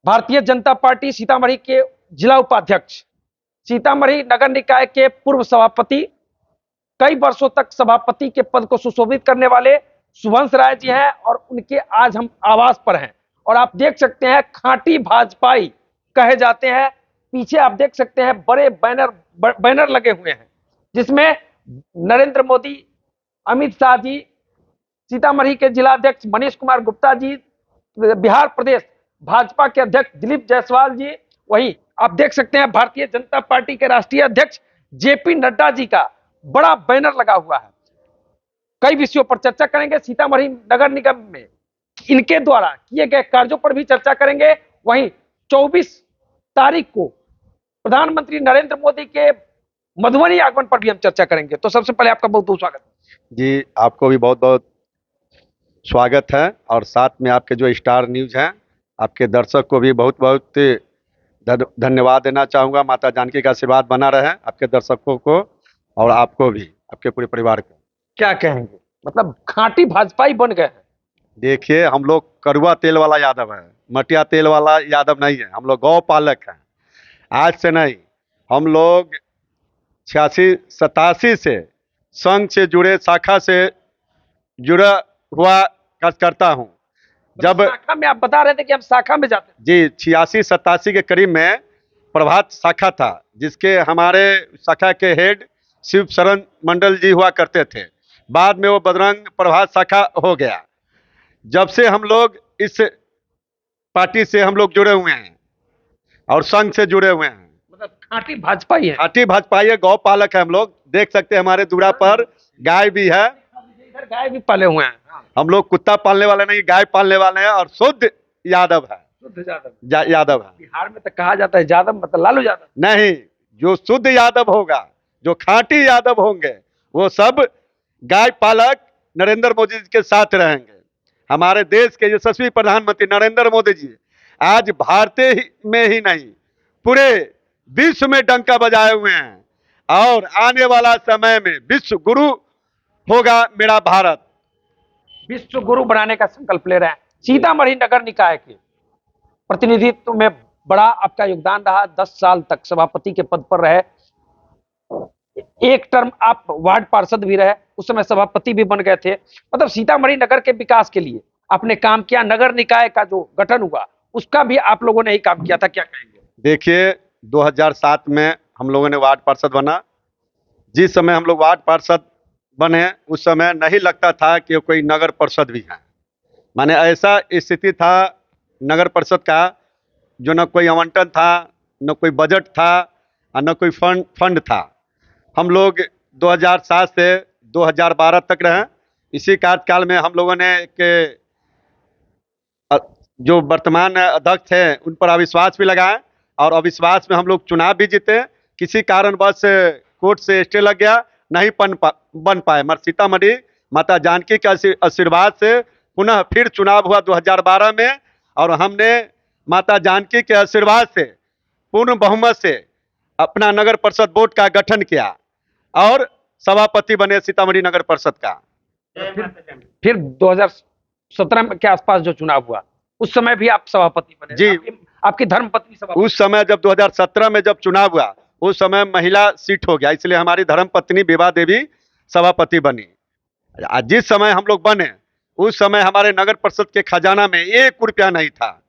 Bharatiya Janata party Sitamarhi के जिला उपाध्यक्ष, सीतामढ़ी नगर निकाय के पूर्व सभापति, कई वर्षों तक सभापति के पद को सुशोभित करने वाले सुवंश राय जी हैं और उनके आज हम आवास पर हैं। और आप देख सकते हैं खांटी भाजपाई कहे जाते हैं। पीछे आप देख सकते हैं बड़े बैनर लगे हुए हैं जिसमें नरेंद्र मोदी, अमित शाह जी, सीतामढ़ी के जिला अध्यक्ष मनीष कुमार गुप्ता जी, बिहार प्रदेश भाजपा के अध्यक्ष दिलीप जायसवाल जी, वही आप देख सकते हैं भारतीय जनता पार्टी के राष्ट्रीय अध्यक्ष जेपी नड्डा जी का बड़ा बैनर लगा हुआ है। कई विषयों पर चर्चा करेंगे। सीतामढ़ी नगर निगम में इनके द्वारा किए गए कार्यों पर भी चर्चा करेंगे। वहीं 24 तारीख को प्रधानमंत्री नरेंद्र मोदी के मधुबनी आगमन पर भी हम चर्चा करेंगे। तो सबसे पहले आपका बहुत बहुत स्वागत जी। आपको भी बहुत बहुत स्वागत है और साथ में आपके जो स्टार न्यूज़ हैं, आपके दर्शक को भी बहुत बहुत धन्यवाद देना चाहूँगा। माता जानकी का आशीर्वाद बना रहे आपके दर्शकों को और आपको भी, आपके पूरे परिवार को। क्या कहेंगे, मतलब खांटी भाजपाई बन गए हैं। देखिए, हम लोग कड़वा तेल वाला यादव है, मटिया तेल वाला यादव नहीं है। हम लोग गौ पालक हैं। आज से नहीं, हम लोग 86-87 से संघ से जुड़े, शाखा से जुड़ा हुआ कार्यकर्ता हूँ। जब शाखा में आप बता रहे थे कि हम शाखा में जाते हैं। जी, 86-87 के करीब में प्रभात शाखा था, जिसके हमारे शाखा के हेड शिव शरण मंडल जी हुआ करते थे। बाद में वो बजरंग प्रभात शाखा हो गया। जब से हम लोग इस पार्टी से हम लोग जुड़े हुए हैं और संघ से जुड़े हुए हैं। मतलब खांटी भाजपाई है। खांटी भाजपाई है, गौ पालक है। हम लोग देख सकते हैं हमारे दूरा पर गाय भी है। इधर गाय भी पाले हुए हैं। हम लोग कुत्ता पालने वाले नहीं, गाय पालने वाले हैं और शुद्ध यादव है। शुद्ध यादव यादव है। बिहार में तो कहा जाता है यादव मतलब लालू यादव। नहीं, जो शुद्ध यादव होगा, जो खांटी यादव होंगे, वो सब गाय पालक नरेंद्र मोदी जी के साथ रहेंगे। हमारे देश के यशस्वी प्रधानमंत्री नरेंद्र मोदी जी आज भारत में ही नहीं, पूरे विश्व में डंका बजाए हुए हैं और आने वाला समय में विश्व गुरु होगा मेरा भारत। विश्व गुरु बनाने का संकल्प ले रहे हैं। सीतामढ़ी नगर निकाय के प्रतिनिधित्व में बड़ा आपका योगदान रहा। 10 साल तक सभापति के पद पर रहे। एक टर्म आप वार्ड पार्षद भी रहे, उस समय सभापति भी बन गए थे। मतलब सीतामढ़ी नगर के विकास के लिए आपने काम किया। नगर निकाय का जो गठन हुआ उसका भी आप लोगों ने ही काम किया था, क्या कहेंगे? देखिए, 2007 में हम लोगों ने वार्ड पार्षद बना। जिस समय हम लोग वार्ड पार्षद बने, उस समय नहीं लगता था कि कोई नगर परिषद भी है। माने ऐसा स्थिति था नगर परिषद का, जो न कोई आवंटन था, न कोई बजट था और न कोई फंड था। हम लोग 2007 से 2012 तक रहे। इसी कार्यकाल में हम लोगों ने एक जो वर्तमान अध्यक्ष हैं उन पर अविश्वास भी लगाए और अविश्वास में हम लोग चुनाव भी जीते। किसी कारणवश कोर्ट से स्टे लग गया, नहीं बन पाए। मगर सीतामढ़ी माता जानकी के आशीर्वाद से पुनः फिर चुनाव हुआ 2012 में और हमने माता जानकी के आशीर्वाद से पूर्ण बहुमत से अपना नगर परिषद बोर्ड का गठन किया और सभापति बने सीतामढ़ी नगर परिषद का। फिर 2017 के आसपास जो चुनाव हुआ उस समय भी आप सभापति बने। जी, आपकी धर्मपत्नी सभापति। उस समय जब 2017 में जब चुनाव हुआ, उस समय महिला सीट हो गया, इसलिए हमारी धर्मपत्नी विभा देवी सभापति बनी। जिस समय हम लोग बने, उस समय हमारे नगर परिषद के खजाना में 1 रुपया नहीं था।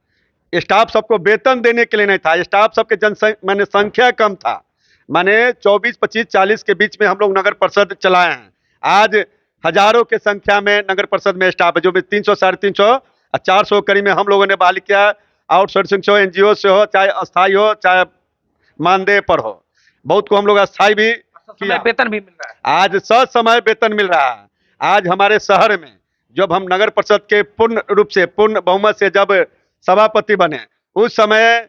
स्टाफ सबको वेतन देने के लिए नहीं था। स्टाफ सबके माने संख्या कम था। माने 24, 25, 40 के बीच में हम लोग नगर परिषद चलाए हैं। आज हजारों के संख्या में नगर परिषद में स्टाफ है, जो भी 300, 350 और 400 करीब में हम लोगों ने बहाली किया। आउटसोर्सिंग से हो, NGO से हो, चाहे अस्थायी हो, चाहे मानदेय पर हो। बहुत को हम लोग अस्थायी भी किया। वेतन भी मिल रहा है। आज ससमय वेतन मिल रहा है। आज हमारे शहर में जब हम नगर परिषद के पूर्ण रूप से, पूर्ण बहुमत से जब सभापति बने, उस समय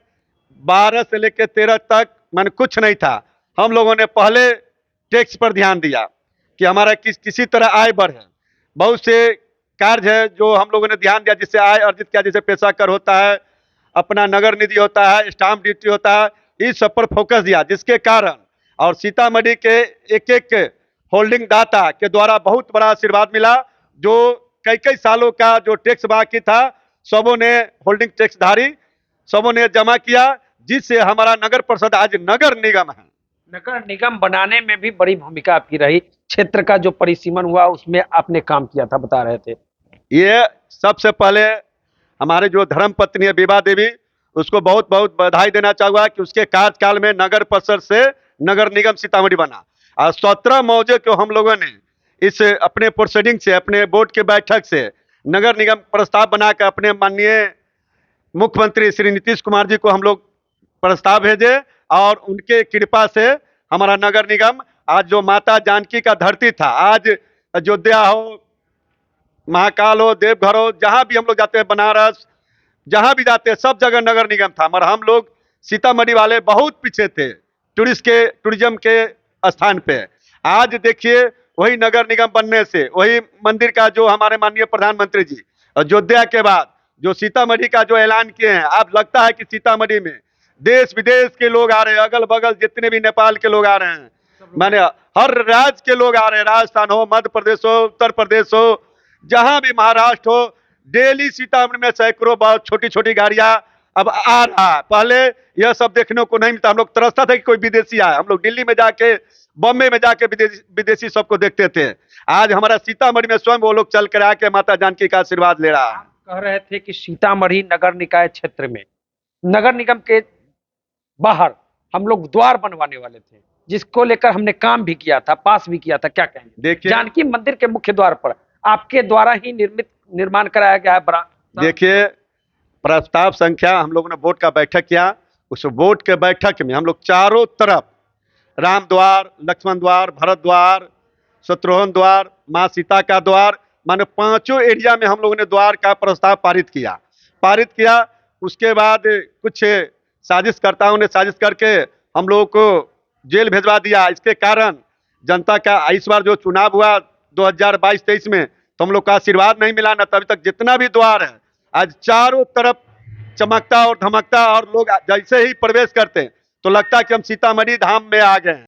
12 से लेकर 13 तक मैंने कुछ नहीं था। हम लोगों ने पहले टैक्स पर ध्यान दिया कि हमारा किसी तरह आय बढ़े। बहुत से कार्य है जो हम लोगों ने ध्यान दिया, जिससे आय अर्जित किया। जैसे पैसा कर होता है, अपना नगर निधि होता है, स्टाम्प ड्यूटी होता है, इस सब पर फोकस दिया, जिसके कारण और सीतामढ़ी के एक एक होल्डिंग दाता के द्वारा बहुत बड़ा आशीर्वाद मिला। जो कई कई सालों का जो टैक्स बाकी था, सबों ने होल्डिंग टैक्स धारी सबों ने जमा किया, जिससे हमारा नगर परिषद आज नगर निगम है। नगर निगम बनाने में भी बड़ी भूमिका आपकी रही। क्षेत्र का जो परिसीमन हुआ उसमें आपने काम किया था, बता रहे थे। ये सबसे पहले हमारे जो धर्म पत्नी है विभा देवी, उसको बहुत बहुत बधाई देना चाहूंगा कि उसके कार्यकाल में नगर परिषद से नगर निगम सीतामढ़ी बना। और 17 मौजे को हम लोगों ने इस अपने प्रोसीडिंग से, अपने बोर्ड के बैठक से नगर निगम प्रस्ताव बनाकर अपने माननीय मुख्यमंत्री श्री नीतीश कुमार जी को हम लोग प्रस्ताव भेजे, और उनके कृपा से हमारा नगर निगम आज जो माता जानकी का धरती था, आज अयोध्या हो, महाकाल हो, देवघर हो, जहां भी हम लोग जाते हैं, बनारस, जहां भी जाते हैं, सब जगह नगर निगम था। मगर हम लोग सीतामढ़ी वाले बहुत पीछे थे टूरिज्म के स्थान पे। आज देखिए वही नगर निगम बनने से, वही मंदिर का जो हमारे माननीय प्रधानमंत्री जी अयोध्या के बाद जो सीतामढ़ी का जो ऐलान किए हैं, अब लगता है कि सीतामढ़ी में देश विदेश के लोग आ रहे हैं, अगल बगल जितने भी नेपाल के लोग आ रहे हैं, माने हर राज्य के लोग आ रहे हैं, राजस्थान हो, मध्य प्रदेश हो, उत्तर प्रदेश हो, जहां भी, महाराष्ट्र हो, डेली सीतामढ़ी में सैकड़ों बहुत छोटी छोटी गाड़ियां अब आ रहा है। पहले यह सब देखने को नहीं मिलता। हम लोग तरसता था कि कोई विदेशी आए, हम लोग दिल्ली में जाके, बॉम्बे में जाके विदेशी सबको देखते थे। आज हमारा सीतामढ़ी में स्वयं वो लोग चल कर आके माता जानकी का आशीर्वाद ले रहा है। कह रहे थे कि सीतामढ़ी नगर निकाय क्षेत्र में नगर निगम के बाहर हम लोग द्वार बनवाने वाले थे, जिसको लेकर हमने काम भी किया था, पास भी किया था। क्या कहेंगे? देखिए, जानकी मंदिर के मुख्य द्वार पर आपके द्वारा ही निर्माण कराया गया है। बड़ा देखिए, प्रस्ताव संख्या हम लोगों ने बोर्ड का बैठक किया। उस बोर्ड के बैठक में हम लोग चारों तरफ राम द्वार, लक्ष्मण द्वार, भरत द्वार, शत्रुघ्न द्वार, माँ सीता का द्वार, माने 5 एरिया में हम लोगों ने द्वार का प्रस्ताव पारित किया। उसके बाद कुछ साजिशकर्ताओं ने साजिश करके हम लोगों को जेल भेजवा दिया। इसके कारण जनता का इस बार जो चुनाव हुआ 2022-23 में, तो हम लोग का आशीर्वाद नहीं मिला ना। तभी तक जितना भी द्वार है आज चारों तरफ चमकता और धमकता, और लोग जैसे ही प्रवेश करते हैं तो लगता है कि हम सीतामढ़ी धाम में आ गए हैं।